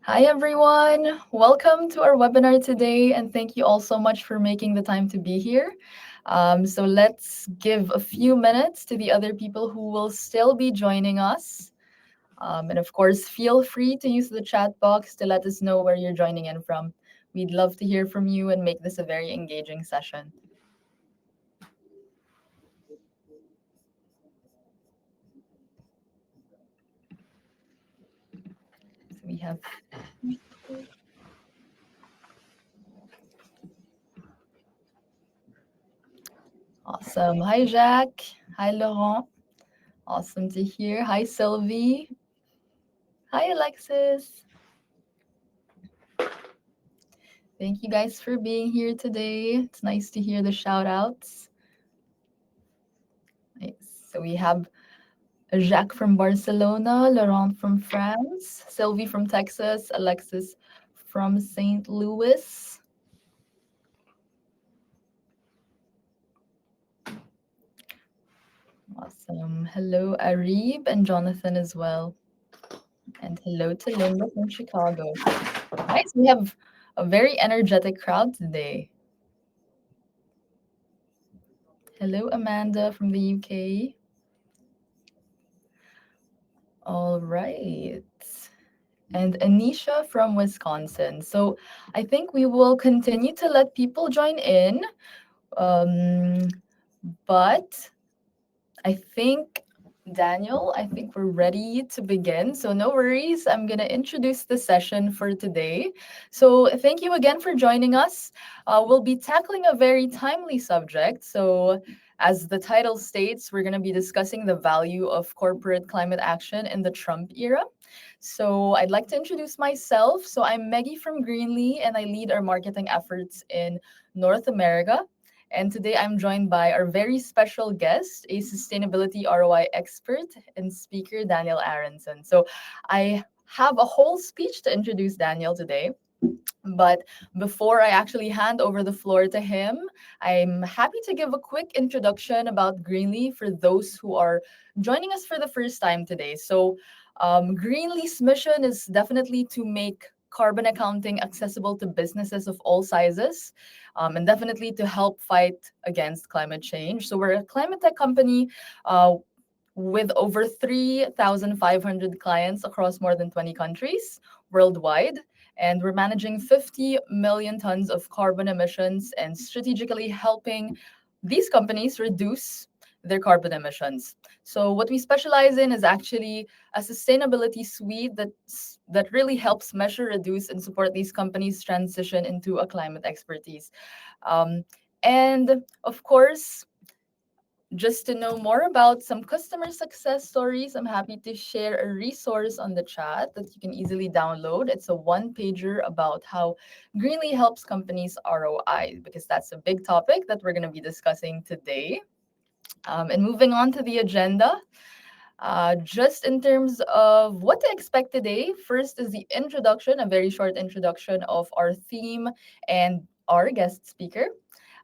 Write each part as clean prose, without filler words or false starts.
Hi, everyone. Welcome to our webinar today, and thank you all so much for making the time to be here. So let's give a few minutes to the other people who will still be joining us. And of course, feel free to use the chat box to let us know where you're joining in from. We'd love to hear from you and make this a very engaging session. So we have awesome. Hi, Jacques. Hi, Laurent. Awesome to hear. Hi, Sylvie. Hi, Alexis. Thank you guys for being here today. It's nice to hear the shout outs. Nice. So we have Jacques from Barcelona, Laurent from France, Sylvie from Texas, Alexis from St. Louis. Awesome. Hello, Arib and Jonathan as well. And hello to Linda from Chicago. Nice. We have a very energetic crowd today. Hello, Amanda from the UK. All right. And Anisha from Wisconsin. So I think we will continue to let people join in. Um, but I think, Daniel, I think we're ready to begin. So no worries. I'm going to introduce the session for today. So thank you again for joining us. We'll be tackling a very timely subject. So as the title states, we're going to be discussing the value of corporate climate action in the Trump era. So I'd like to introduce myself. So I'm Maggie from Greenly, and I lead our marketing efforts in North America. And today I'm joined by our very special guest, a sustainability ROI expert and speaker, Daniel Aronson. So I have a whole speech to introduce Daniel today. But before I actually hand over the floor to him, I'm happy to give a quick introduction about Greenly for those who are joining us for the first time today. So, Greenly's mission is definitely to make carbon accounting accessible to businesses of all sizes, and definitely to help fight against climate change. So, we're a climate tech company. With over 3,500 clients across more than 20 countries worldwide. And we're managing 50 million tons of carbon emissions and strategically helping these companies reduce their carbon emissions. So what we specialize in is actually a sustainability suite that really helps measure, reduce, and support these companies transition into a climate expertise. Um, and of course, just to know more about some customer success stories, I'm happy to share a resource on the chat that you can easily download. It's a one pager about how Greenly helps companies ROI, because that's a big topic that we're going to be discussing today. And moving on to the agenda, just in terms of what to expect today, first is the introduction, a very short introduction of our theme and our guest speaker.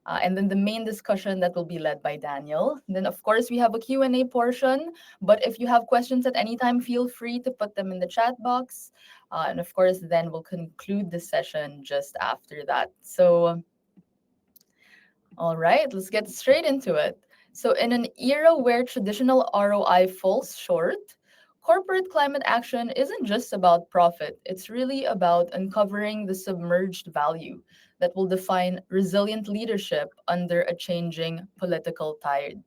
And then the main discussion that will be led by Daniel. Then, of course, we have a Q&A portion. But if you have questions at any time, feel free to put them in the chat box. And of course, then we'll conclude the session just after that. So, all right, let's get straight into it. So, in an era where traditional ROI falls short, corporate climate action isn't just about profit. It's really about uncovering the submerged value that will define resilient leadership under a changing political tide.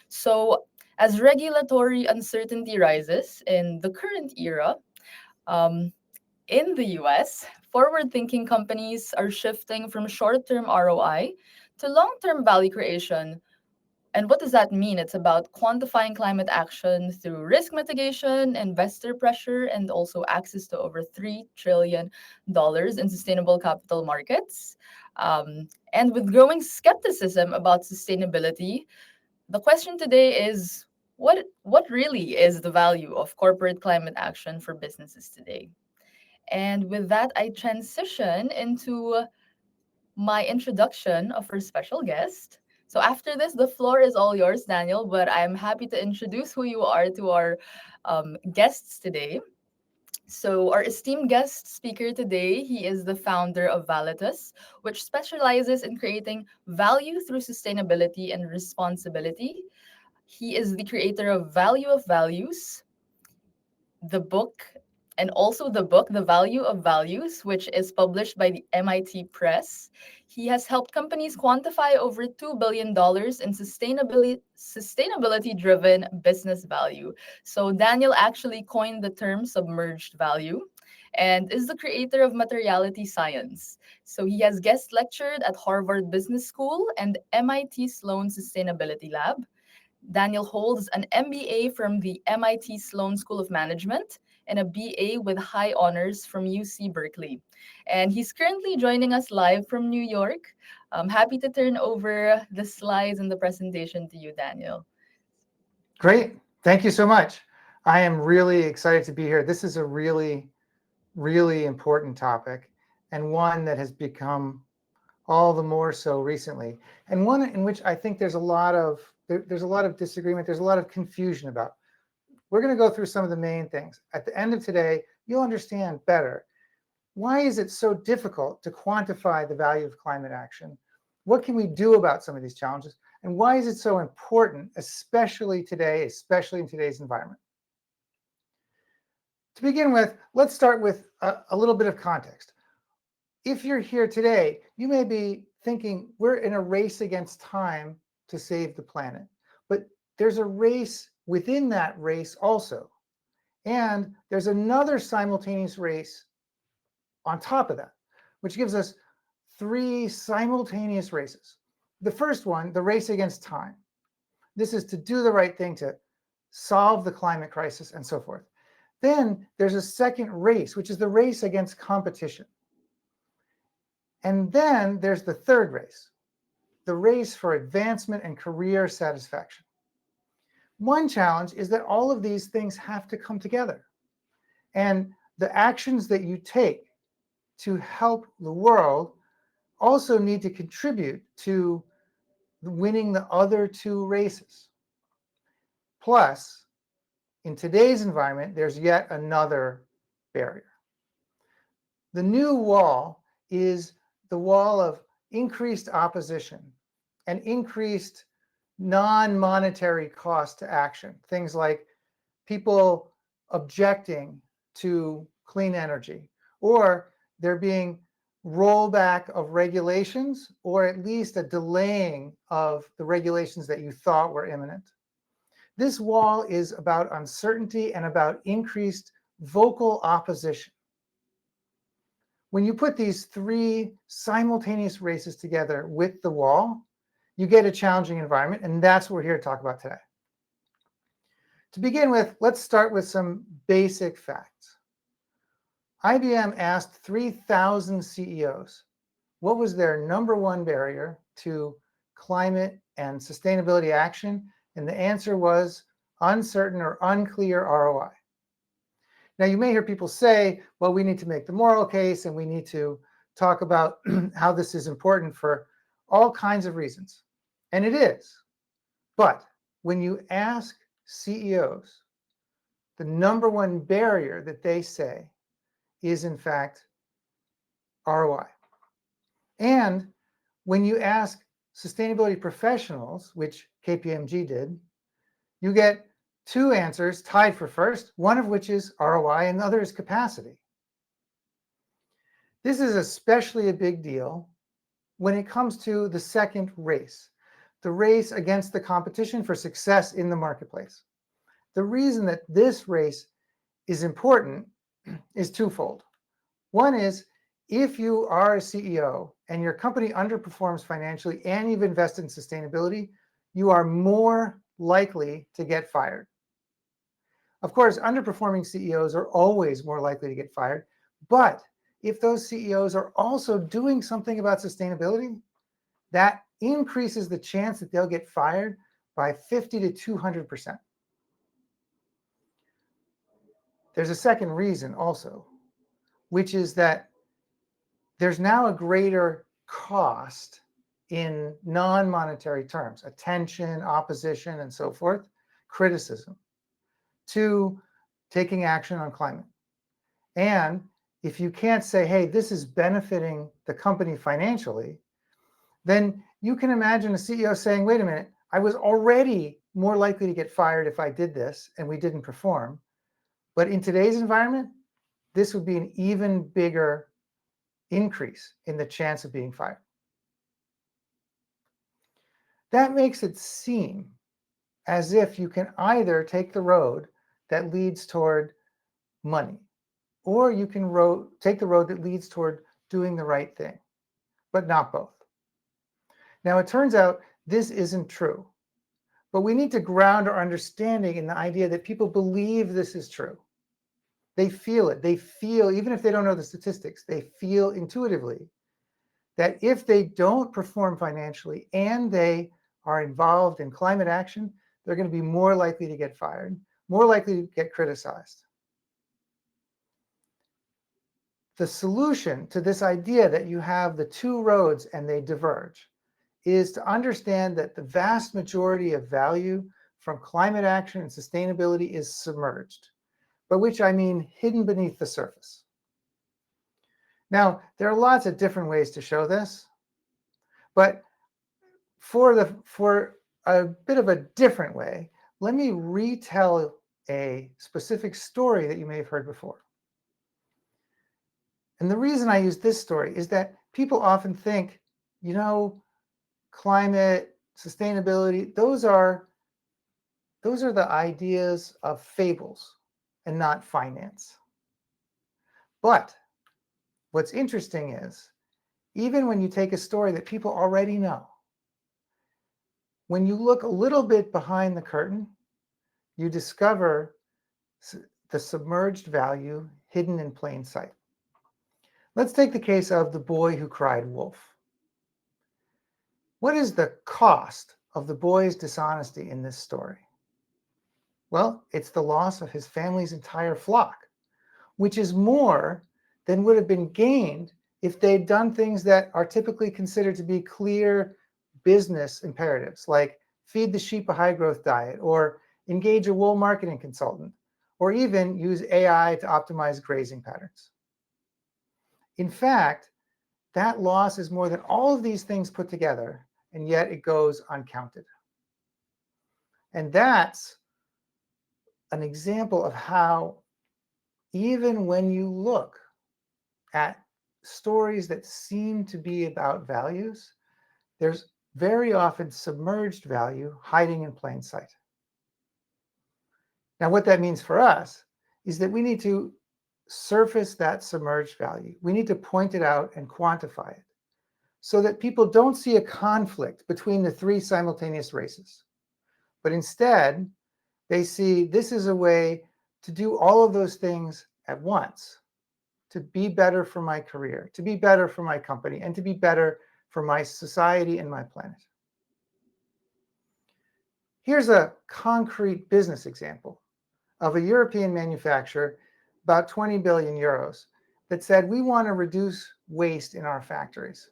So, as regulatory uncertainty rises in the current era, um, in the US, forward thinking companies are shifting from short term ROI to long term value creation. And what does that mean? It's about quantifying climate action through risk mitigation, investor pressure, and also access to over $3 trillion in sustainable capital markets. And with growing skepticism about sustainability, the question today is what really is the value of corporate climate action for businesses today? And with that, I transition into my introduction of our special guest. So after this, the floor is all yours, Daniel, but I'm happy to introduce who you are to our guests today. So, our esteemed guest speaker today, he is the founder of Valitus, which specializes in creating value through sustainability and responsibility. He is the creator of Value of Values, the book, and also the book, The Value of Values, which is published by the MIT Press. He has helped companies quantify over $2 billion in sustainability driven business value. So, Daniel actually coined the term submerged value and is the creator of materiality science. So, he has guest lectured at Harvard Business School and MIT Sloan Sustainability Lab. Daniel holds an MBA from the MIT Sloan School of Management and a BA with high honors from UC Berkeley. And he's currently joining us live from New York. I'm happy to turn over the slides and the presentation to you, Daniel. Great. Thank you so much. I am really excited to be here. This is a really, really important topic, and one that has become all the more so recently, and one in which I think there's a lot of disagreement. There's a lot of confusion about. We're going to go through some of the main things. At the end of today, you'll understand better why is it so difficult to quantify the value of climate action? What can we do about some of these challenges? And why is it so important, especially today, especially in today's environment? To begin with, let's start with a little bit of context. If you're here today, you may be thinking we're in a race against time to save the planet. But there's a race within that race also. And there's another simultaneous race on top of that, which gives us three simultaneous races. The first one, the race against time. This is to do the right thing, to solve the climate crisis, and so forth. Then there's a second race, which is the race against competition. And then there's the third race, the race for advancement and career satisfaction. One challenge is that all of these things have to come together. And the actions that you take to help the world also need to contribute to winning the other two races. Plus, in today's environment, there's yet another barrier. The new wall is the wall of increased opposition and increased non-monetary cost to action. Things like people objecting to clean energy, or there being rollback of regulations, or at least a delaying of the regulations that you thought were imminent. This wall is about uncertainty and about increased vocal opposition. When you put these three simultaneous races together with the wall, you get a challenging environment, and that's what we're here to talk about today. To begin with, let's start with some basic facts. IBM asked 3,000 CEOs what was their number one barrier to climate and sustainability action, and the answer was uncertain or unclear ROI. Now, you may hear people say, well, we need to make the moral case and we need to talk about how this is important for all kinds of reasons. And it is. But when you ask CEOs, the number one barrier that they say is, in fact, ROI. And when you ask sustainability professionals, which KPMG did, you get two answers tied for first, one of which is ROI and the other is capacity. This is especially a big deal when it comes to the second race, the race against the competition for success in the marketplace. The reason that this race is important is twofold. One is, if you are a CEO and your company underperforms financially and you've invested in sustainability, you are more likely to get fired. Of course, underperforming CEOs are always more likely to get fired, but if those CEOs are also doing something about sustainability, that increases the chance that they'll get fired by 50 to 200%. There's a second reason also, which is that there's now a greater cost in non-monetary terms, attention, opposition, and so forth, criticism, to taking action on climate. And if you can't say, hey, this is benefiting the company financially, then you can imagine a CEO saying, wait a minute, I was already more likely to get fired if I did this and we didn't perform. But in today's environment, this would be an even bigger increase in the chance of being fired. That makes it seem as if you can either take the road that leads toward money, or you can take the road that leads toward doing the right thing, but not both. Now, it turns out this isn't true, but we need to ground our understanding in the idea that people believe this is true. They feel it. They feel, even if they don't know the statistics, they feel intuitively that if they don't perform financially and they are involved in climate action, they're going to be more likely to get fired, more likely to get criticized. The solution to this idea that you have the two roads and they diverge is to understand that the vast majority of value from climate action and sustainability is submerged, by which I mean hidden beneath the surface. Now, there are lots of different ways to show this, but for a bit of a different way, let me retell a specific story that you may have heard before. And the reason I use this story is that people often think, climate, sustainability, those are the ideas of fables and not finance. But what's interesting is, even when you take a story that people already know, when you look a little bit behind the curtain, you discover the submerged value hidden in plain sight. Let's take the case of the boy who cried wolf. What is the cost of the boy's dishonesty in this story? Well, it's the loss of his family's entire flock, which is more than would have been gained if they'd done things that are typically considered to be clear business imperatives, like feed the sheep a high growth diet, or engage a wool marketing consultant, or even use AI to optimize grazing patterns. In fact, that loss is more than all of these things put together, and yet it goes uncounted. And that's an example of how, even when you look at stories that seem to be about values, there's very often submerged value hiding in plain sight. Now, what that means for us is that we need to surface that submerged value. We need to point it out and quantify it so that people don't see a conflict between the three simultaneous races, but instead they see this is a way to do all of those things at once, to be better for my career, to be better for my company, and to be better for my society and my planet. Here's a concrete business example of a European manufacturer, about 20 billion euros, that said, we want to reduce waste in our factories,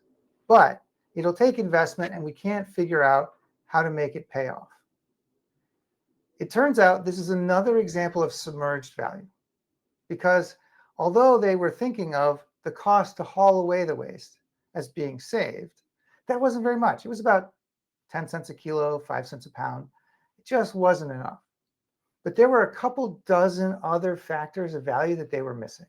but it'll take investment and we can't figure out how to make it pay off. It turns out this is another example of submerged value, because although they were thinking of the cost to haul away the waste as being saved, that wasn't very much. It was about 10 cents a kilo, 5 cents a pound. It just wasn't enough. But there were a couple dozen other factors of value that they were missing.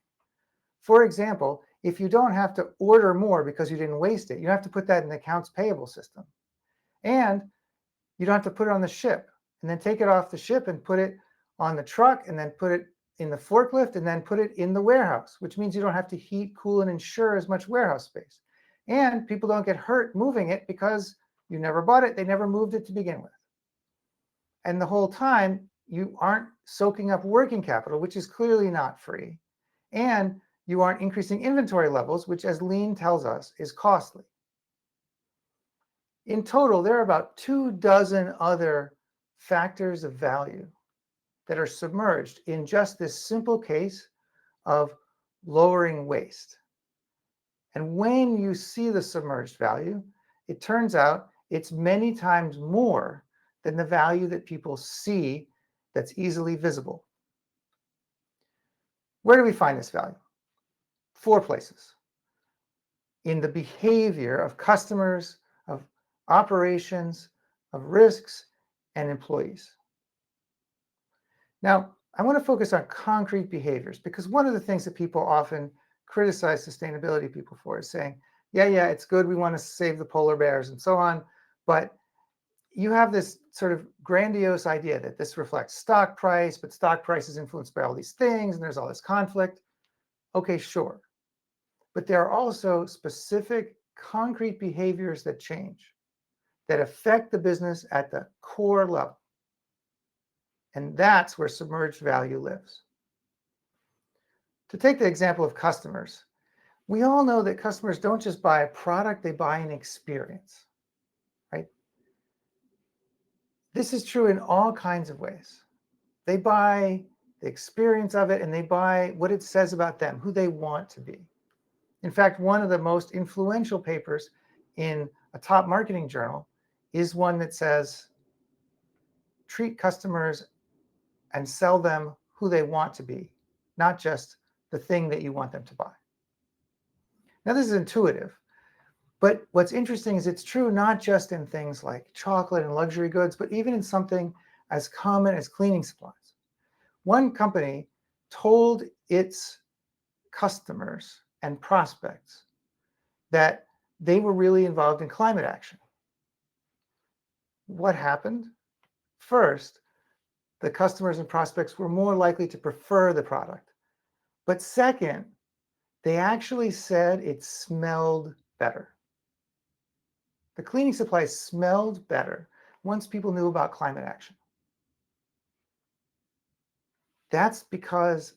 For example, if you don't have to order more because you didn't waste it, you have to put that in the accounts payable system. And you don't have to put it on the ship and then take it off the ship and put it on the truck and then put it in the forklift and then put it in the warehouse, which means you don't have to heat, cool, and insure as much warehouse space. And people don't get hurt moving it because you never bought it, they never moved it to begin with. And the whole time, you aren't soaking up working capital, which is clearly not free. And you aren't increasing inventory levels, which, as Lean tells us, is costly. In total, there are about 24 other factors of value that are submerged in just this simple case of lowering waste. And when you see the submerged value, it turns out it's many times more than the value that people see that's easily visible. Where do we find this value? 4 places: in the behavior of customers, of operations, of risks, and employees. Now, I want to focus on concrete behaviors, because one of the things that people often criticize sustainability people for is saying, yeah, it's good, we want to save the polar bears and so on, but you have this sort of grandiose idea that this reflects stock price, but stock price is influenced by all these things, and there's all this conflict. Okay, sure. But there are also specific concrete behaviors that change, that affect the business at the core level. And that's where submerged value lives. To take the example of customers, we all know that customers don't just buy a product, they buy an experience, right? This is true in all kinds of ways. They buy the experience of it, and they buy what it says about them, who they want to be. In fact, one of the most influential papers in a top marketing journal is one that says, treat customers and sell them who they want to be, not just the thing that you want them to buy. Now, this is intuitive, but what's interesting is it's true not just in things like chocolate and luxury goods, but even in something as common as cleaning supplies. One company told its customers and prospects that they were really involved in climate action. What happened? First, the customers and prospects were more likely to prefer the product. But second, they actually said it smelled better. The cleaning supplies smelled better once people knew about climate action. That's because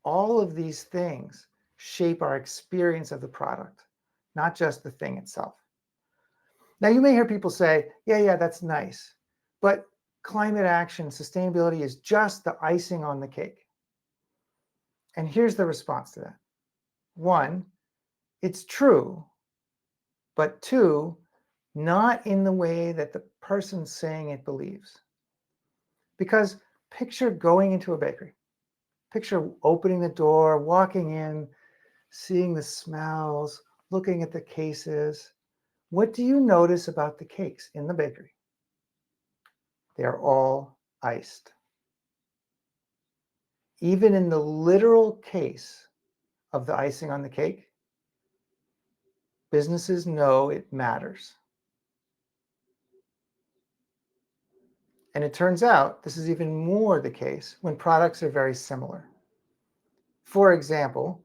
all of these things shape our experience of the product, not just the thing itself. Now, you may hear people say, yeah, that's nice, but climate action, sustainability is just the icing on the cake. And here's the response to that. One, it's true, but two, not in the way that the person saying it believes. Because picture going into a bakery. Picture opening the door, walking in, seeing the smells, looking at the cases. What do you notice about the cakes in the bakery? They're all iced. Even in the literal case of the icing on the cake, businesses know it matters. And it turns out this is even more the case when products are very similar. For example,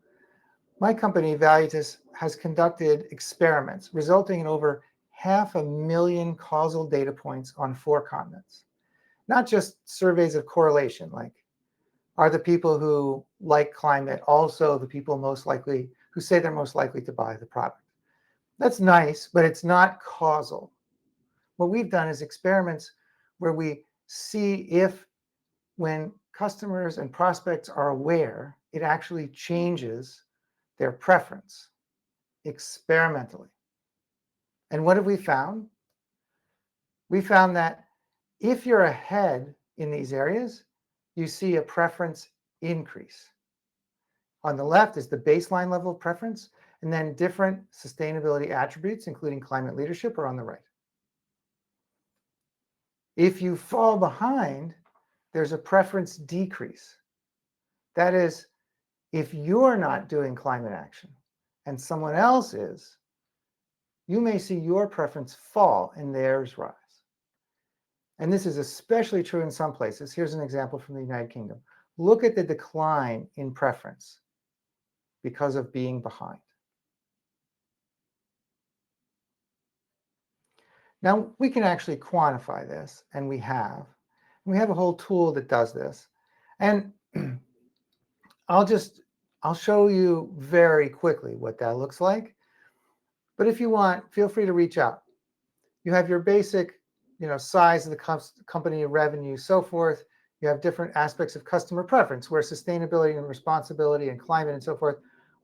my company, Valutus, has conducted experiments resulting in over 500,000 causal data points on 4 continents. Not just surveys of correlation, like, are the people who like climate also the people most likely, who say they're most likely to buy the product? That's nice, but it's not causal. What we've done is experiments where we see if, when customers and prospects are aware, it actually changes their preference experimentally. And what have we found? We found that if you're ahead in these areas, you see a preference increase. On the left is the baseline level of preference, and then different sustainability attributes, including climate leadership, are on the right. If you fall behind, there's a preference decrease. That is, if you're not doing climate action and someone else is, you may see your preference fall and theirs rise. And this is especially true in some places. Here's an example from the United Kingdom. Look at the decline in preference because of being behind. Now, we can actually quantify this, and we have. We have a whole tool that does this. And I'll show you very quickly what that looks like. But if you want, feel free to reach out. You have your basic, size of the company, revenue, so forth. You have different aspects of customer preference, where sustainability and responsibility and climate and so forth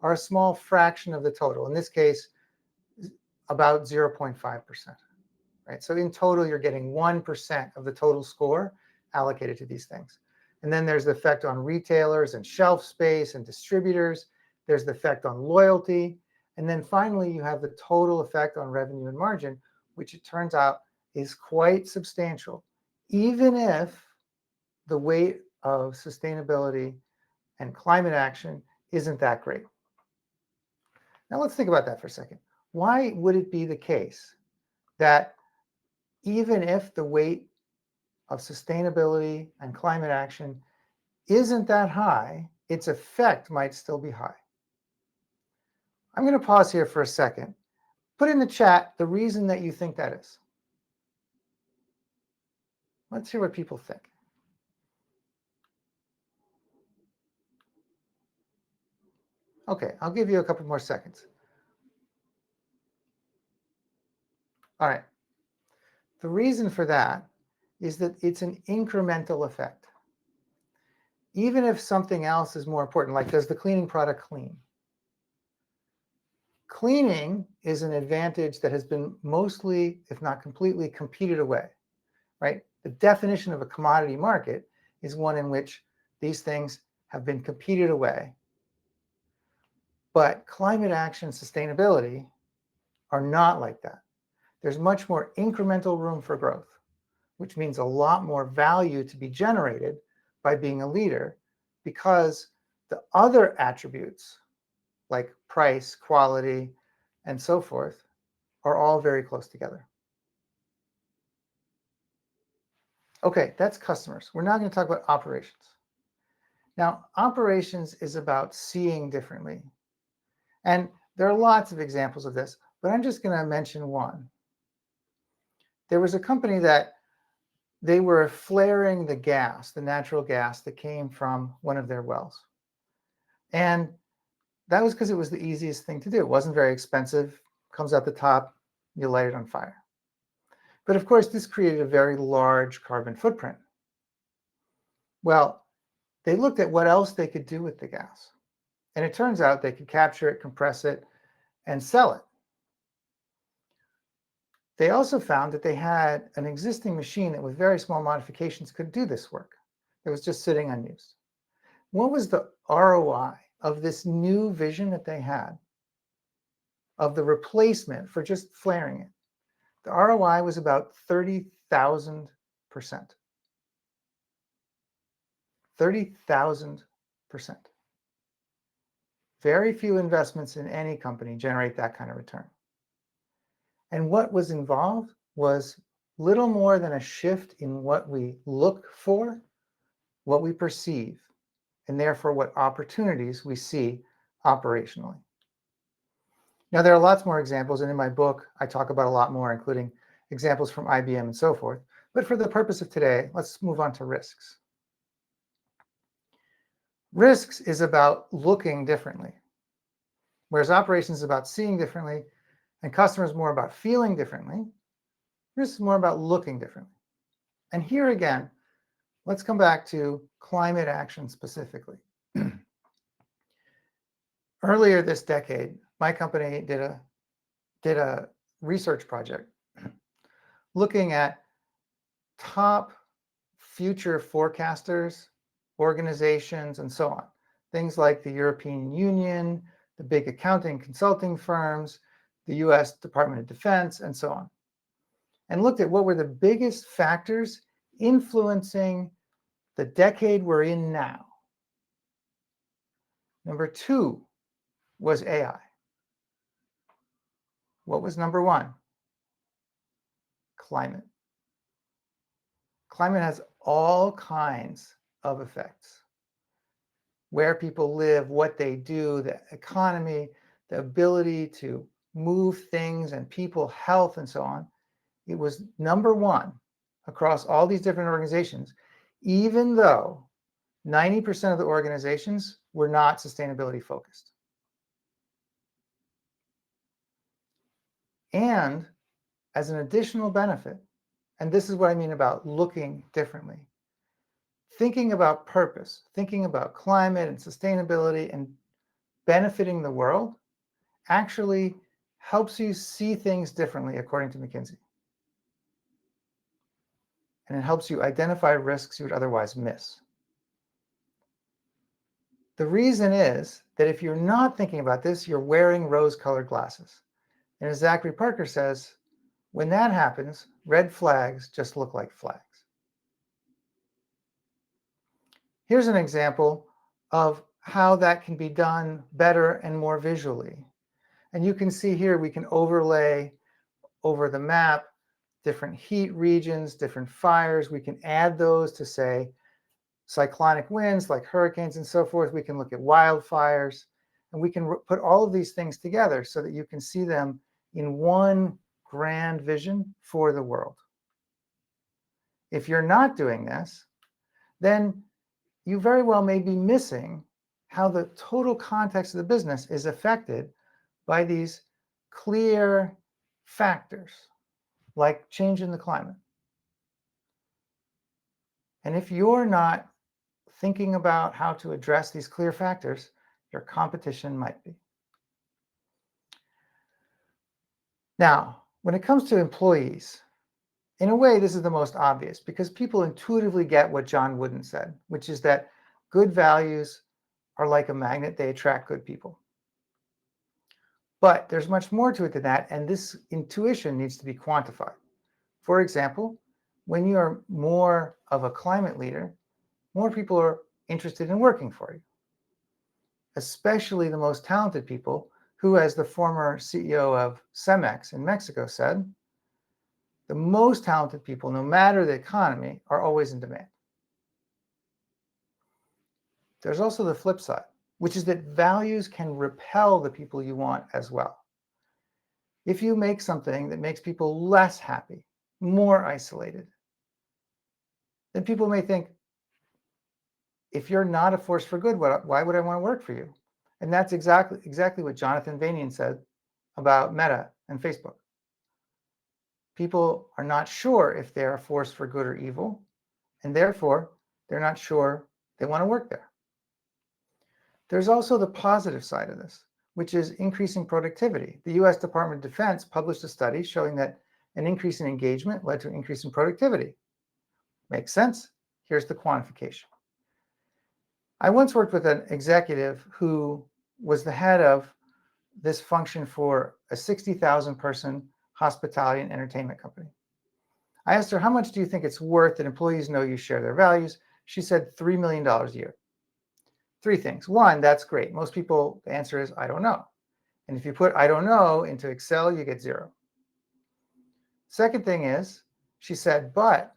are a small fraction of the total. In this case, about 0.5%. Right? So in total, you're getting 1% of the total score allocated to these things. And then there's the effect on retailers and shelf space and distributors. there's the effect on loyalty, and then finally you have the total effect on revenue and margin, which it turns out is quite substantial, even if the weight of sustainability and climate action isn't that great. Now let's think about that for a second. Why would it be the case that even if the weight of sustainability and climate action isn't that high, its effect might still be high? I'm going to pause here for a second. Put in the chat the reason that you think that is. Let's hear what people think. Okay, I'll give you a couple more seconds. All right. The reason for that is that it's an incremental effect. Even if something else is more important, like does the cleaning product clean? Cleaning is an advantage that has been mostly, if not completely, competed away, right? The definition of a commodity market is one in which these things have been competed away. But climate action, sustainability are not like that. There's much more incremental room for growth, which means a lot more value to be generated by being a leader, because the other attributes like price, quality, and so forth are all very close together. Okay, that's customers. We're now going to talk about operations. Now, operations is about seeing differently. And there are lots of examples of this, but I'm just going to mention one. There was a company that they were flaring the gas, the natural gas that came from one of their wells. And that was because it was the easiest thing to do. It wasn't very expensive, comes out the top, you light it on fire. But of course, this created a very large carbon footprint. Well, they looked at what else they could do with the gas. And it turns out they could capture it, compress it, and sell it. They also found that they had an existing machine that with very small modifications could do this work. It was just sitting unused. What was the ROI of this new vision that they had of the replacement for just flaring it? The ROI was about 30,000%. 30,000%. Very few investments in any company generate that kind of return. And what was involved was little more than a shift in what we look for, what we perceive, and therefore what opportunities we see operationally. Now, there are lots more examples, and in my book, I talk about a lot more, including examples from IBM and so forth. But for the purpose of today, let's move on to risks. Risks is about looking differently, whereas operations is about seeing differently, and customers more about feeling differently. Risk is more about looking differently. And here again, let's come back to climate action specifically. Earlier this decade, my company did a research project looking at top future forecasters, organizations, and so on. Things like the European Union, the big accounting consulting firms, the US Department of Defense, and so on. And looked at what were the biggest factors influencing the decade we're in now. Number 2 was AI. What was number 1? Climate. Climate has all kinds of effects. Where people live, what they do, the economy, the ability to move things and people, health, and so on. It was number 1 across all these different organizations, even though 90% of the organizations were not sustainability focused. And as an additional benefit, and this is what I mean about looking differently, thinking about purpose, thinking about climate and sustainability and benefiting the world actually helps you see things differently, according to McKinsey. And it helps you identify risks you would otherwise miss. The reason is that if you're not thinking about this, you're wearing rose-colored glasses. And as Zachary Parker says, when that happens, red flags just look like flags. Here's an example of how that can be done better and more visually. And you can see here we can overlay over the map different heat regions, different fires. We can add those to, say, cyclonic winds like hurricanes and so forth. We can look at wildfires, and we can put all of these things together so that you can see them in one grand vision for the world. If you're not doing this, then you very well may be missing how the total context of the business is affected by these clear factors like change in the climate. And if you're not thinking about how to address these clear factors, your competition might be. Now, when it comes to employees, in a way, this is the most obvious because people intuitively get what John Wooden said, which is that good values are like a magnet, they attract good people. But there's much more to it than that, and this intuition needs to be quantified. For example, when you are more of a climate leader, more people are interested in working for you, especially the most talented people who, as the former CEO of Cemex in Mexico said, the most talented people, no matter the economy, are always in demand. There's also the flip side, which is that values can repel the people you want as well. If you make something that makes people less happy, more isolated, then people may think, if you're not a force for good, why would I want to work for you? And that's exactly what Jonathan Vanian said about Meta and Facebook. People are not sure if they're a force for good or evil, and therefore they're not sure they want to work there. There's also the positive side of this, which is increasing productivity. The US Department of Defense published a study showing that an increase in engagement led to an increase in productivity. Makes sense? Here's the quantification. I once worked with an executive who was the head of this function for a 60,000 person hospitality and entertainment company. I asked her, how much do you think it's worth that employees know you share their values? She said $3 million a year. Three things. One, that's great. Most people, the answer is, I don't know. And if you put I don't know into Excel, you get 0. Second thing is, she said, but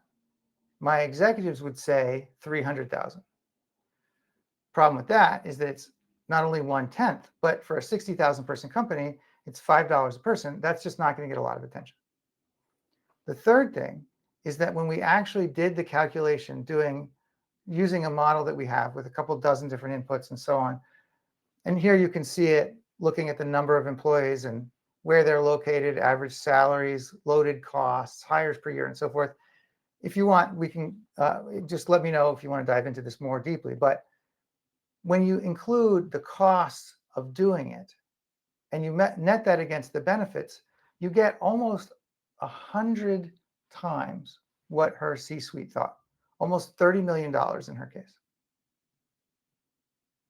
my executives would say 300,000. Problem with that is that it's not only 1/10, but for a 60,000 person company, it's $5 a person. That's just not going to get a lot of attention. The third thing is that when we actually did the calculation using a model that we have with a couple dozen different inputs and so on, and here you can see it looking at the number of employees and where they're located, average salaries, loaded costs, hires per year, and so forth. If you want, we can just let me know if you want to dive into this more deeply. But when you include the costs of doing it and you net that against the benefits, you get almost 100 times what her C-suite thought, almost $30 million in her case.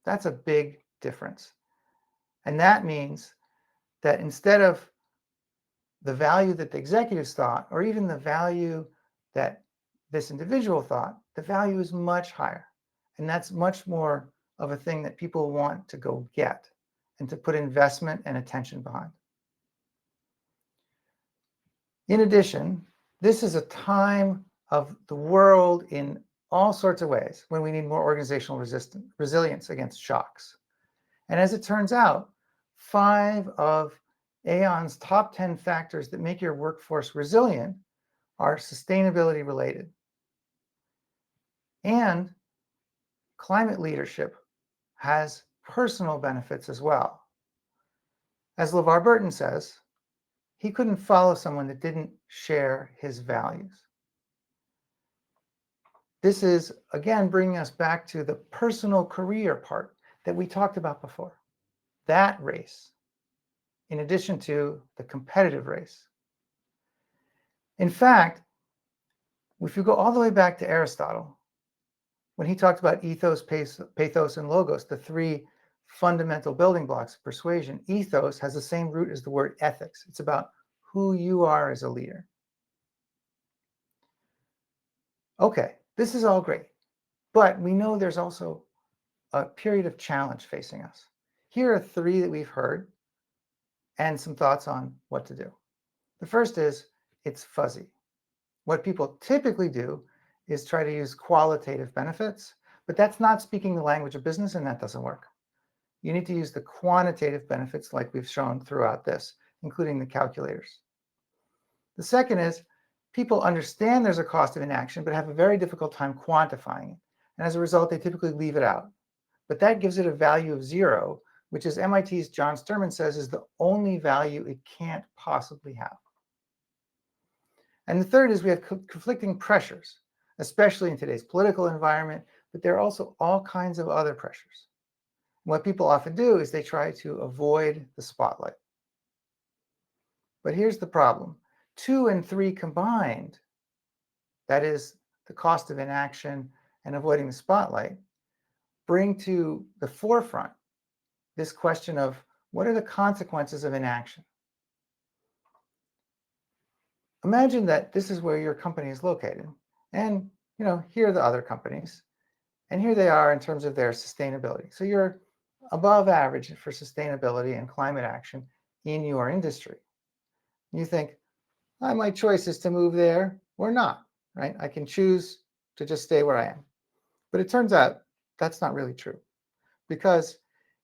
That's a big difference. And that means that instead of the value that the executives thought, or even the value that this individual thought, the value is much higher. And that's much more of a thing that people want to go get and to put investment and attention behind. In addition, this is a time of the world in all sorts of ways when we need more organizational resilience against shocks. And as it turns out, 5 of Aon's top 10 factors that make your workforce resilient are sustainability related. And climate leadership has personal benefits as well. As LeVar Burton says, he couldn't follow someone that didn't share his values. This is, again, bringing us back to the personal career part that we talked about before. That race, in addition to the competitive race. In fact, if you go all the way back to Aristotle, When he talked about ethos, pathos, and logos, the three fundamental building blocks of persuasion, ethos has the same root as the word ethics. It's about who you are as a leader. Okay, this is all great, but we know there's also a period of challenge facing us. Here are three that we've heard and some thoughts on what to do. The first is it's fuzzy. What people typically do is try to use qualitative benefits, but that's not speaking the language of business, and that doesn't work. You need to use the quantitative benefits like we've shown throughout this, including the calculators. The second is people understand there's a cost of inaction, but have a very difficult time quantifying it. And as a result, they typically leave it out. But that gives it a value of 0, which is MIT's John Sterman says is the only value it can't possibly have. And the third is we have conflicting pressures, especially in today's political environment, but there are also all kinds of other pressures. What people often do is they try to avoid the spotlight. But here's the problem. 2 and 3 combined, that is the cost of inaction and avoiding the spotlight, bring to the forefront this question of what are the consequences of inaction? Imagine that this is where your company is located. And here are the other companies. And here they are in terms of their sustainability. So you're above average for sustainability and climate action in your industry. You think, my choice is to move there or not, right? I can choose to just stay where I am. But it turns out that's not really true. Because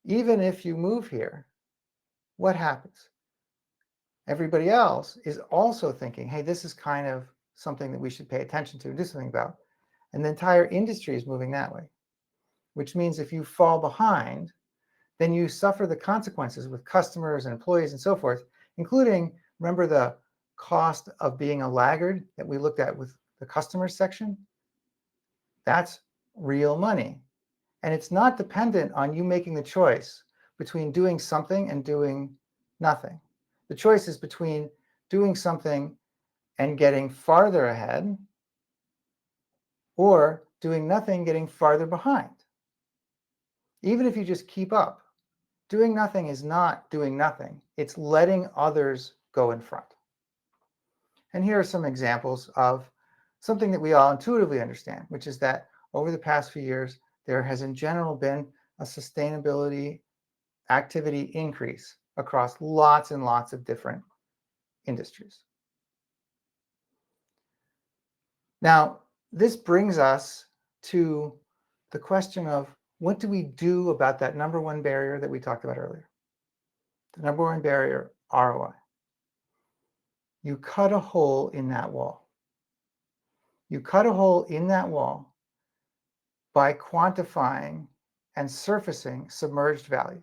even if you move here, what happens? Everybody else is also thinking, hey, this is kind of something that we should pay attention to and do something about. And the entire industry is moving that way, which means if you fall behind, then you suffer the consequences with customers and employees and so forth, including, remember the cost of being a laggard that we looked at with the customers section? That's real money. And it's not dependent on you making the choice between doing something and doing nothing. The choice is between doing something and getting farther ahead or doing nothing, getting farther behind. Even if you just keep up, doing nothing is not doing nothing. It's letting others go in front. And here are some examples of something that we all intuitively understand, which is that over the past few years, there has in general been a sustainability activity increase across lots and lots of different industries. Now, this brings us to the question of what do we do about that number one barrier that we talked about earlier? The number one barrier, ROI. You cut a hole in that wall. You cut a hole in that wall by quantifying and surfacing submerged value,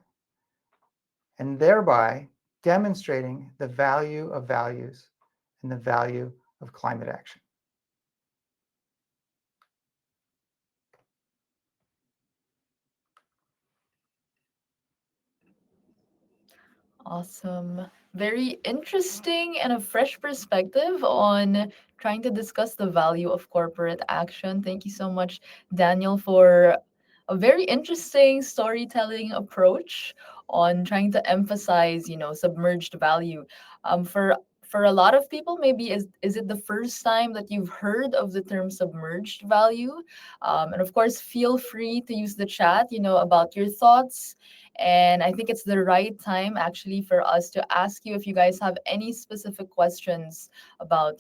and thereby demonstrating the value of values and the value of climate action. Awesome. Very interesting and a fresh perspective on trying to discuss the value of corporate action. Thank you so much, Daniel, for a very interesting storytelling approach on trying to emphasize, submerged value. For a lot of people, maybe is it the first time that you've heard of the term submerged value? And of course, feel free to use the chat, about your thoughts, and I think it's the right time actually for us to ask you if you guys have any specific questions about,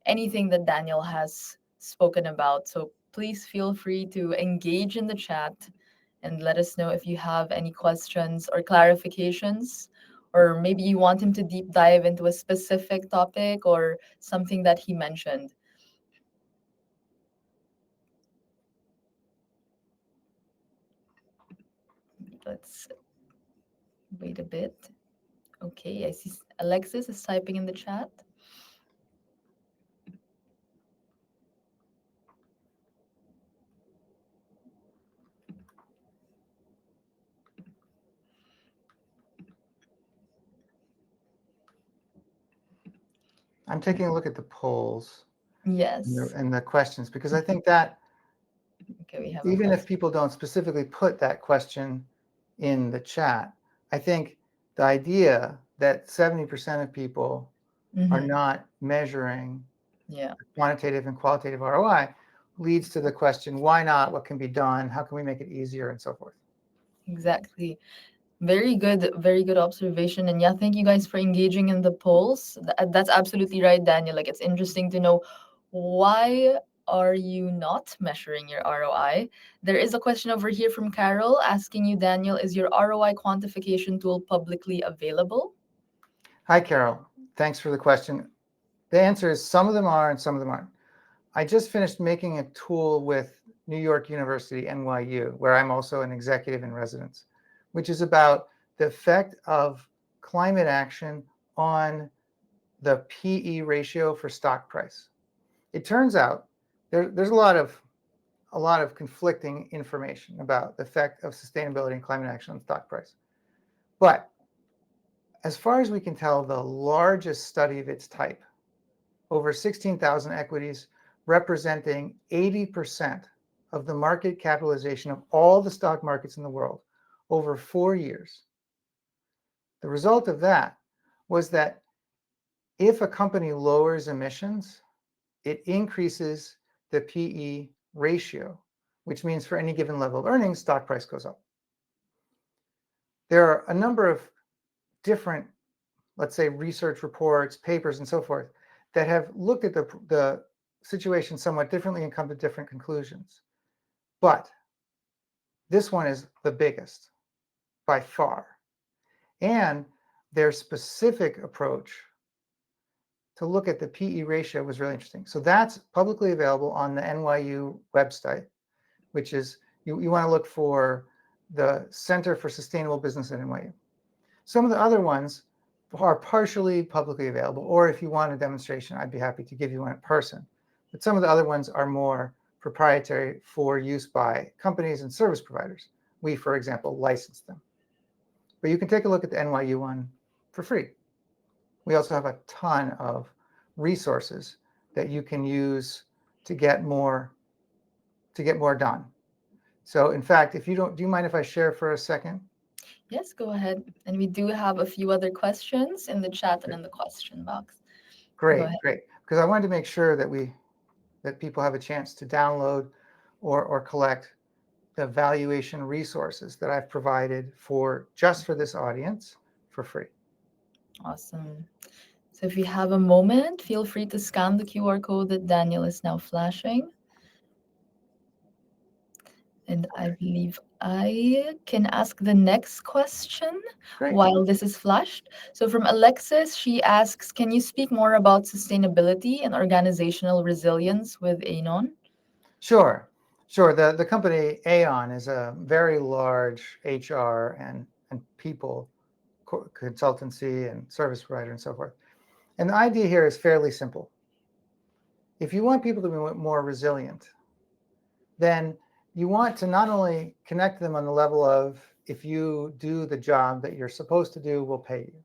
anything that Daniel has spoken about. So please feel free to engage in the chat and let us know if you have any questions or clarifications, or maybe you want him to deep dive into a specific topic or something that he mentioned. Let's wait a bit. Okay, I see Alexis is typing in the chat. I'm taking a look at the polls Yes. and the questions because I think that Okay, we have a even if false. people don't specifically put that question in the chat, I think the idea that 70% of people are Mm-hmm. not measuring Yeah, quantitative and qualitative ROI leads to the question, why not? What can be done? How can we make it easier and so forth? exactly. Very good observation. And yeah, thank you guys for engaging in the polls. That's absolutely right, Daniel. Like, it's interesting to know why are you not measuring your ROI? There is a question over here from Carol asking you, Daniel, is your ROI quantification tool publicly available? Hi, Carol. Thanks for the question. The answer is some of them are and some of them aren't. I just finished making a tool with New York University, NYU, where I'm also an executive in residence, which is about the effect of climate action on the PE ratio for stock price. It turns out there's a lot of conflicting information about the effect of sustainability and climate action on stock price. But as far as we can tell, the largest study of its type, over 16,000 equities representing 80% of the market capitalization of all the stock markets in the world over 4 years. The result of that was that if a company lowers emissions, it increases the PE ratio, which means for any given level of earnings, stock price goes up. There are a number of different, let's say, research reports, papers, and so forth that have looked at the situation somewhat differently and come to different conclusions. But this one is the biggest by far. And their specific approach to look at the PE ratio was really interesting. So that's publicly available on the NYU website, which is, you want to look for the Center for Sustainable Business at NYU. Some of the other ones are partially publicly available, or if you want a demonstration, I'd be happy to give you one in person. But some of the other ones are more proprietary for use by companies and service providers. We, for example, license them. But you can take a look at the NYU one for free. We also have a ton of resources that you can use to get more done. So in fact, if you don't, do you mind if I share for a second? Yes, go ahead. And we do have a few other questions in the chat and in the question box. Go Great, ahead. great. Because I wanted to make sure that people have a chance to download or collect the valuation resources that I've provided for just for this audience for free. Awesome. So if you have a moment, feel free to scan the QR code that Daniel is now flashing. And I believe I can ask the next question Great. while this is flashed. So from Alexis, she asks, can you speak more about sustainability and organizational resilience with Anon? Sure, sure. The company Aon is a very large HR and people consultancy and service provider and so forth. And the idea here is fairly simple. If you want people to be more resilient, then you want to not only connect them on the level of, if you do the job that you're supposed to do, we'll pay you,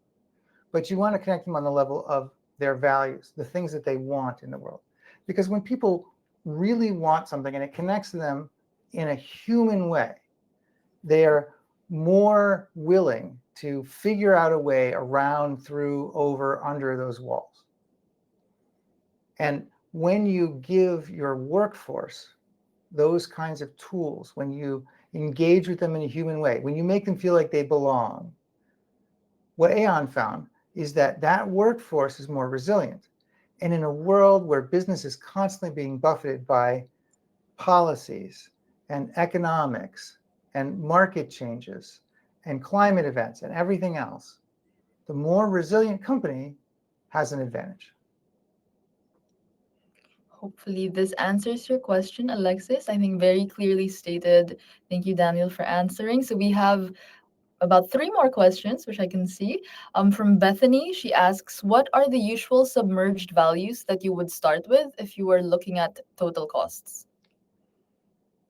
but you want to connect them on the level of their values, the things that they want in the world. Because when people really want something and it connects to them in a human way, they are more willing to figure out a way around, through, over, under those walls. And when you give your workforce those kinds of tools, when you engage with them in a human way, when you make them feel like they belong, what Aon found is that that workforce is more resilient. And in a world where business is constantly being buffeted by policies and economics and market changes and climate events and everything else, the more resilient company has an advantage. Hopefully, this answers your question, Alexis. I think very clearly stated. Thank you, Daniel, for answering. So we have about three more questions, which I can see. From Bethany, she asks, what are the usual submerged values that you would start with if you were looking at total costs?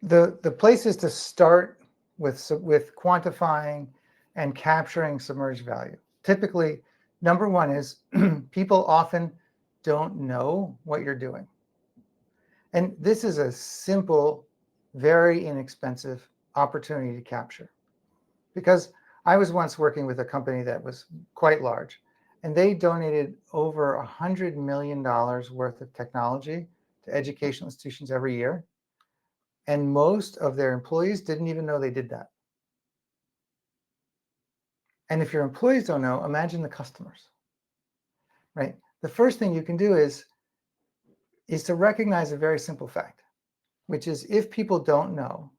The place is to start with quantifying and capturing submerged value. Typically, number one is people often don't know what you're doing. And this is a simple very inexpensive opportunity to capture. Because I was once working with a company that was quite large, and they donated over $100 million worth of technology to educational institutions every year. And most of their employees didn't even know they did that. And if your employees don't know, imagine the customers, right? The first thing you can do is to recognize a very simple fact, which is if people don't know,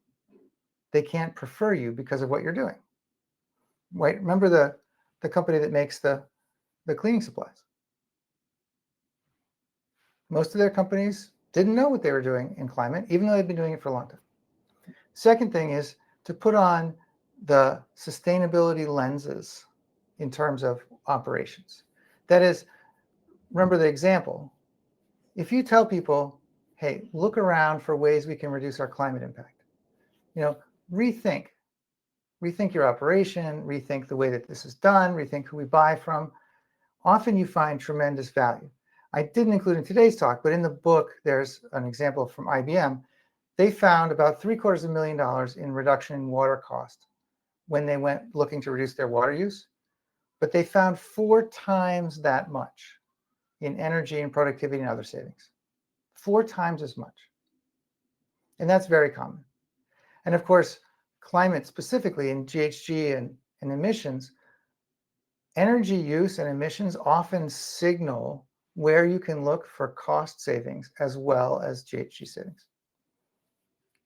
they can't prefer you because of what you're doing. Right? Remember the company that makes the cleaning supplies. Most of their companies didn't know what they were doing in climate, even though they've been doing it for a long time. Second thing is to put on the sustainability lenses in terms of operations. That is, remember the example. If you tell people, hey, look around for ways we can reduce our climate impact, rethink your operation, rethink the way that this is done, rethink who we buy from. Often you find tremendous value. I didn't include in today's talk, but in the book, there's an example from IBM. They found about $750,000 in reduction in water cost when they went looking to reduce their water use, but they found 4 times that much in energy and productivity and other savings. 4 times as much. And that's very common. And of course, climate specifically in GHG and emissions, energy use and emissions often signal where you can look for cost savings as well as GHG savings.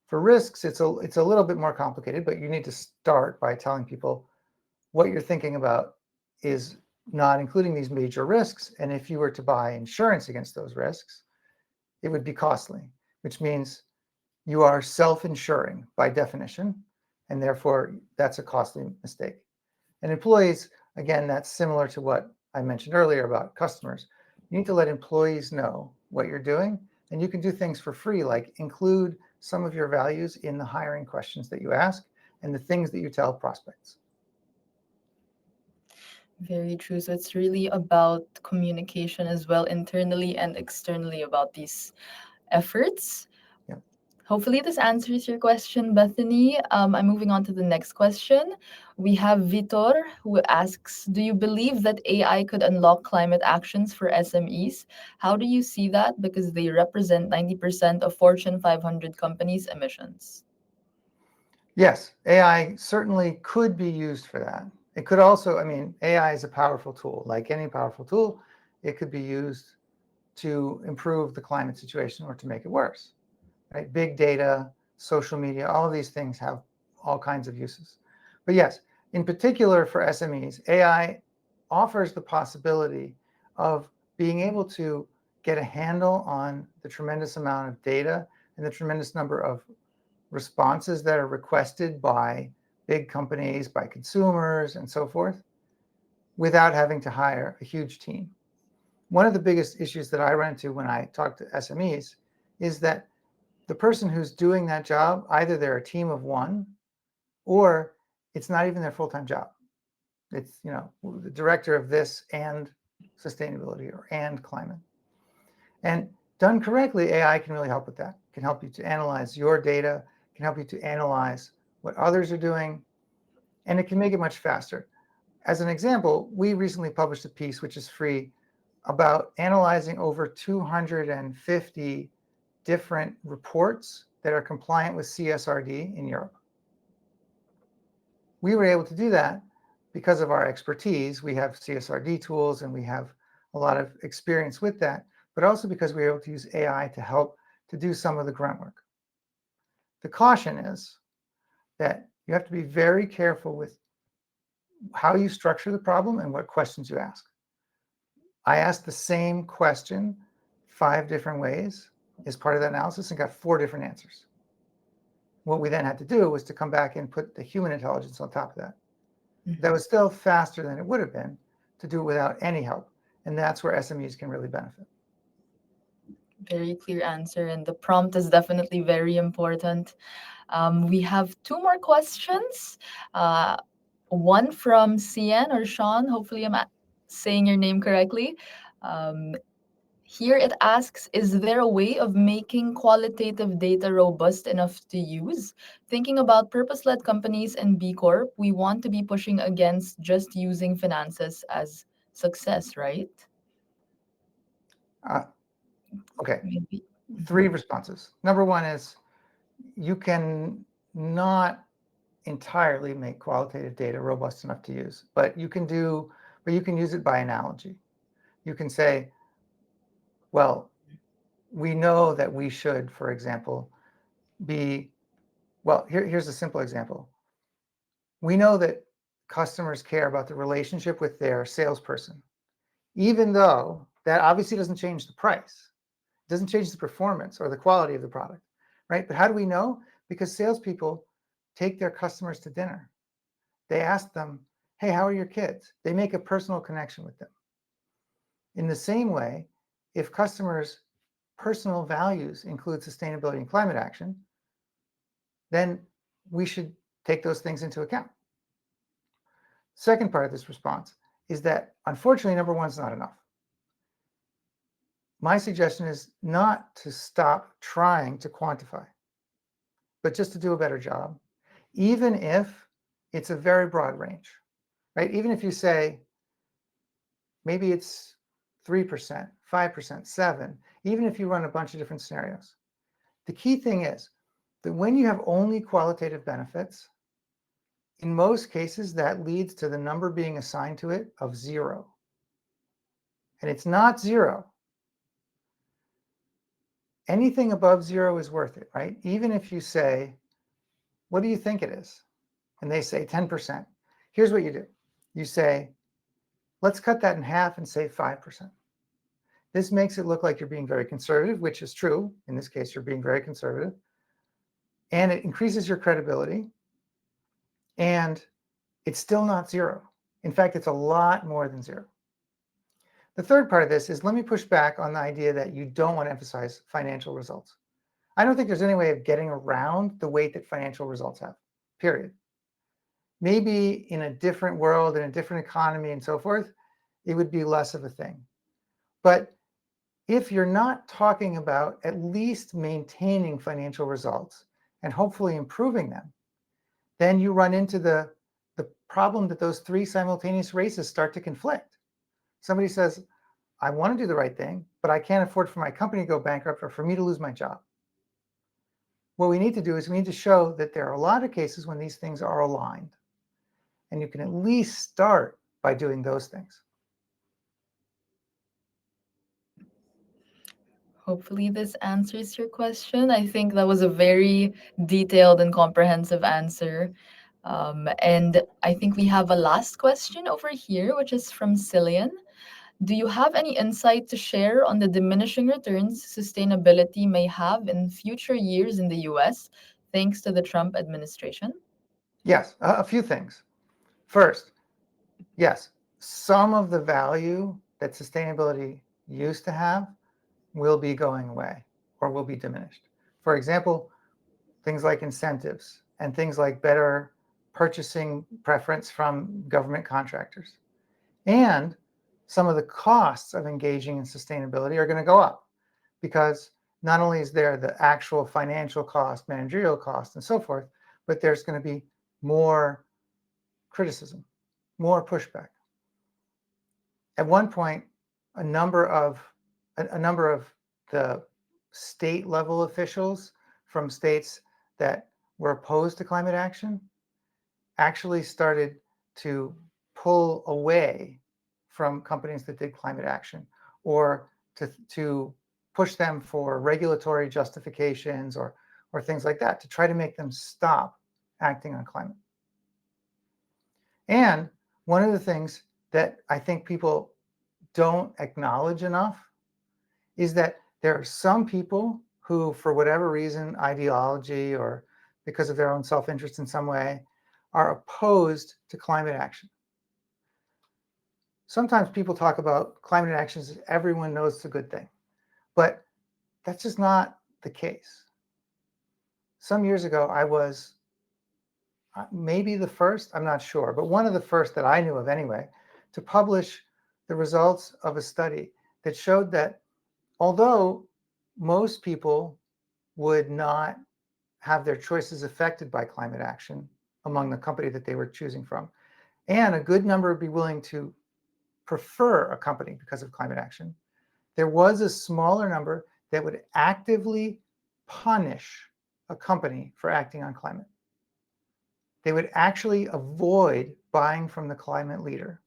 For risks, it's a little bit more complicated, but you need to start by telling people what you're thinking about is not including these major risks. And if you were to buy insurance against those risks, it would be costly, which means you are self-insuring by definition, and therefore that's a costly mistake. And employees, again, that's similar to what I mentioned earlier about customers. You need to let employees know what you're doing, and you can do things for free, like include some of your values in the hiring questions that you ask and the things that you tell prospects. Very true. So it's really about communication as well, internally and externally, about these efforts. Yeah. Hopefully, this answers your question, Bethany. I'm moving on to the next question. We have Vitor who asks, do you believe that AI could unlock climate actions for SMEs? How do you see that? Because they represent 90% of Fortune 500 companies' emissions. Yes, AI certainly could be used for that. It could also, AI is a powerful tool. Like any powerful tool, it could be used to improve the climate situation or to make it worse. Right? Big data, social media, all of these things have all kinds of uses. But yes, in particular for SMEs, AI offers the possibility of being able to get a handle on the tremendous amount of data and the tremendous number of responses that are requested by big companies, by consumers, and so forth, without having to hire a huge team. One of the biggest issues that I run into when I talk to SMEs is that the person who's doing that job, either they're a team of one, or it's not even their full-time job. It's, the director of this and sustainability or and climate. And done correctly, AI can really help with that. It can help you to analyze your data, can help you to analyze what others are doing, and it can make it much faster. As an example, we recently published a piece, which is free, about analyzing over 250 different reports that are compliant with CSRD in Europe. We were able to do that because of our expertise. We have CSRD tools and we have a lot of experience with that, but also because we were able to use AI to help to do some of the grunt work. The caution is that you have to be very careful with how you structure the problem and what questions you ask. I asked the same question 5 different ways as part of that analysis and got 4 different answers. What we then had to do was to come back and put the human intelligence on top of that. That was still faster than it would have been to do it without any help. And that's where SMEs can really benefit. Very clear answer, and the prompt is definitely very important. We have 2 more questions. One from Cian or Sean. Hopefully, I'm saying your name correctly. Um, Here it asks, is there a way of making qualitative data robust enough to use? Thinking about purpose led companies and B Corp, we want to be pushing against just using finances as success, right? Uh, okay, Maybe. three Mhm. responses. Number one is you can not entirely make qualitative data robust enough to use, but you can use it by analogy. You can say, well, we know that we should, for example, be, well, here's a simple example. We know that customers care about the relationship with their salesperson, even though that obviously doesn't change the price. It doesn't change the performance or the quality of the product, right? But how do we know? Because salespeople take their customers to dinner. They ask them, hey, how are your kids? They make a personal connection with them. In the same way, if customers' personal values include sustainability and climate action, then we should take those things into account. Second part of this response is that unfortunately, number one is not enough. My suggestion is not to stop trying to quantify, but just to do a better job, even if it's a very broad range, right? Even if you say maybe it's 3%, 5%, 7%, even if you run a bunch of different scenarios. The key thing is that when you have only qualitative benefits, in most cases, that leads to the number being assigned to it of 0. And it's not 0. Anything above 0 is worth it, right? Even if you say, what do you think it is? And they say 10%. Here's what you do. You say, let's cut that in half and say 5%. This makes it look like you're being very conservative, which is true. In this case, you're being very conservative. And it increases your credibility. And it's still not 0. In fact, it's a lot more than 0. The third part of this is, let me push back on the idea that you don't want to emphasize financial results. I don't think there's any way of getting around the weight that financial results have, period. Maybe in a different world, in a different economy and so forth, it would be less of a thing. But if you're not talking about at least maintaining financial results and hopefully improving them, then you run into the problem that those three simultaneous races start to conflict. Somebody says, I want to do the right thing, but I can't afford for my company to go bankrupt or for me to lose my job. What we need to do is we need to show that there are a lot of cases when these things are aligned. And you can at least start by doing those things. Hopefully, this answers your question. I think that was a very detailed and comprehensive answer. And I think we have a last question over here, which is from Cillian. Do you have any insight to share on the diminishing returns sustainability may have in future years in the US thanks to the Trump administration? Yes, a few things. First, yes, some of the value that sustainability used to have will be going away or will be diminished. For example, things like incentives and things like better purchasing preference from government contractors. And some of the costs of engaging in sustainability are going to go up because not only is there the actual financial cost, managerial cost, and so forth, but there's going to be more criticism, more pushback. At one point, a number of the state level officials from states that were opposed to climate action actually started to pull away from companies that did climate action, or to push them for regulatory justifications or things like that to try to make them stop acting on climate. And one of the things that I think people don't acknowledge enough is that there are some people who, for whatever reason, ideology or because of their own self-interest in some way, are opposed to climate action. Sometimes people talk about climate action as everyone knows it's a good thing, but that's just not the case. Some years ago, I was maybe the first, I'm not sure, but one of the first that I knew of anyway, to publish the results of a study that showed that Although most people would not have their choices affected by climate action among the company that they were choosing from, and a good number would be willing to prefer a company because of climate action, there was a smaller number that would actively punish a company for acting on climate. They would actually avoid buying from the climate leader.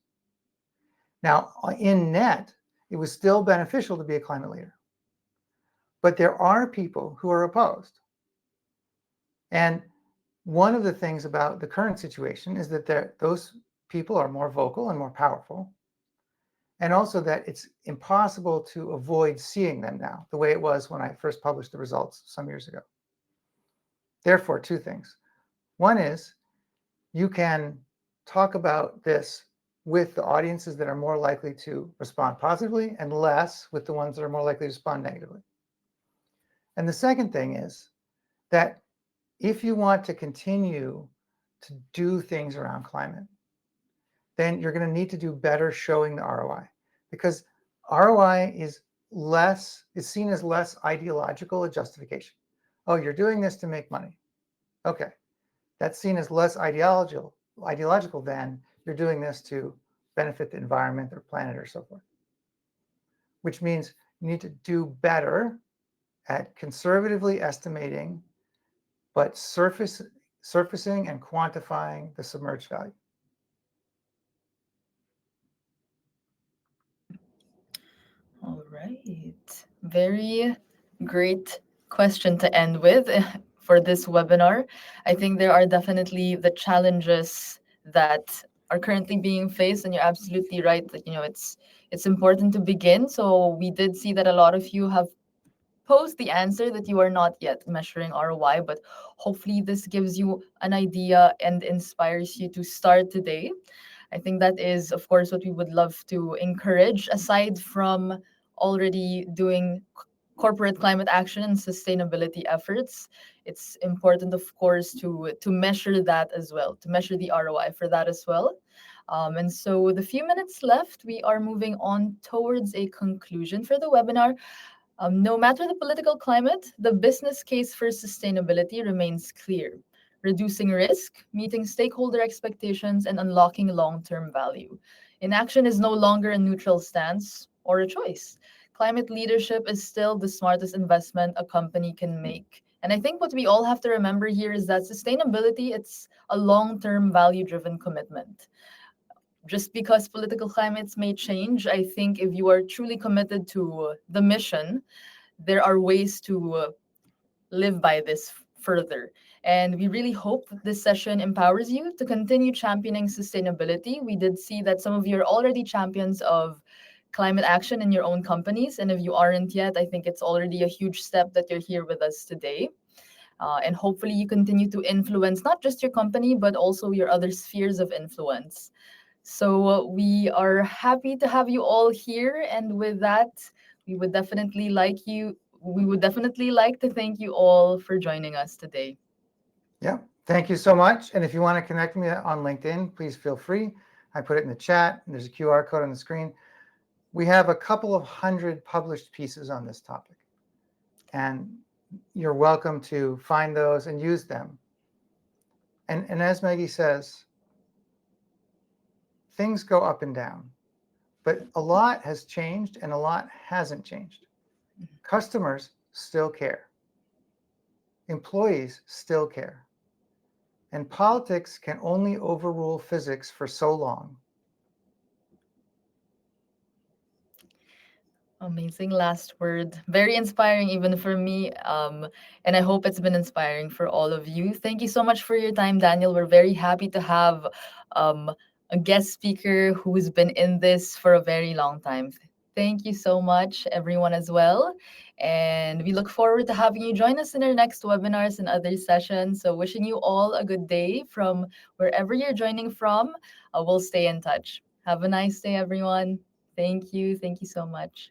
Now, in net, it was still beneficial to be a climate leader. But there are people who are opposed. And one of the things about the current situation is that those people are more vocal and more powerful. And also that it's impossible to avoid seeing them now, the way it was when I first published the results some years ago. Therefore, two things. One is you can talk about this with the audiences that are more likely to respond positively and less with the ones that are more likely to respond negatively. And the second thing is that if you want to continue to do things around climate, then you're going to need to do better showing the ROI, because ROI is seen as less ideological a justification. Oh, you're doing this to make money. Okay, that's seen as less ideological than you're doing this to benefit the environment or planet or so forth. Which means you need to do better at conservatively estimating, but surfacing and quantifying the submerged value. All right. Very great question to end with for this webinar. I think there are definitely the challenges that are currently being faced, and you're absolutely right that it's important to begin. So we did see that a lot of you have posed the answer that you are not yet measuring ROI, but hopefully this gives you an idea and inspires you to start today. I think that is, of course, what we would love to encourage, aside from already doing corporate climate action and sustainability efforts. It's important, of course, to measure that as well, to measure the ROI for that as well. And so, with a few minutes left, we are moving on towards a conclusion for the webinar. No matter the political climate, the business case for sustainability remains clear: reducing risk, meeting stakeholder expectations, and unlocking long term value. Inaction is no longer a neutral stance or a choice. Climate leadership is still the smartest investment a company can make. And I think what we all have to remember here is that sustainability, it's a long-term value-driven commitment. Just because political climates may change, I think if you are truly committed to the mission, there are ways to live by this further. And we really hope that this session empowers you to continue championing sustainability. We did see that some of you are already champions of climate action in your own companies. And if you aren't yet, I think it's already a huge step that you're here with us today. And hopefully you continue to influence not just your company, but also your other spheres of influence. So we are happy to have you all here. And with that, we would definitely like you. We would definitely like to thank you all for joining us today. Yeah, thank you so much. And if you want to connect me on LinkedIn, please feel free. I put it in the chat. There's a QR code on the screen. We have a couple of hundred published pieces on this topic, and you're welcome to find those and use them. And as Maggie says, things go up and down, but a lot has changed and a lot hasn't changed. Customers still care. Employees still care. And politics can only overrule physics for so long. Amazing last word. Very inspiring, even for me. And I hope it's been inspiring for all of you. Thank you so much for your time, Daniel. We're very happy to have um, a guest speaker who's been in this for a very long time. Thank you so much, everyone, as well. And we look forward to having you join us in our next webinars and other sessions. So, wishing you all a good day from wherever you're joining from. We'll stay in touch. Have a nice day, everyone. Thank you. Thank you so much.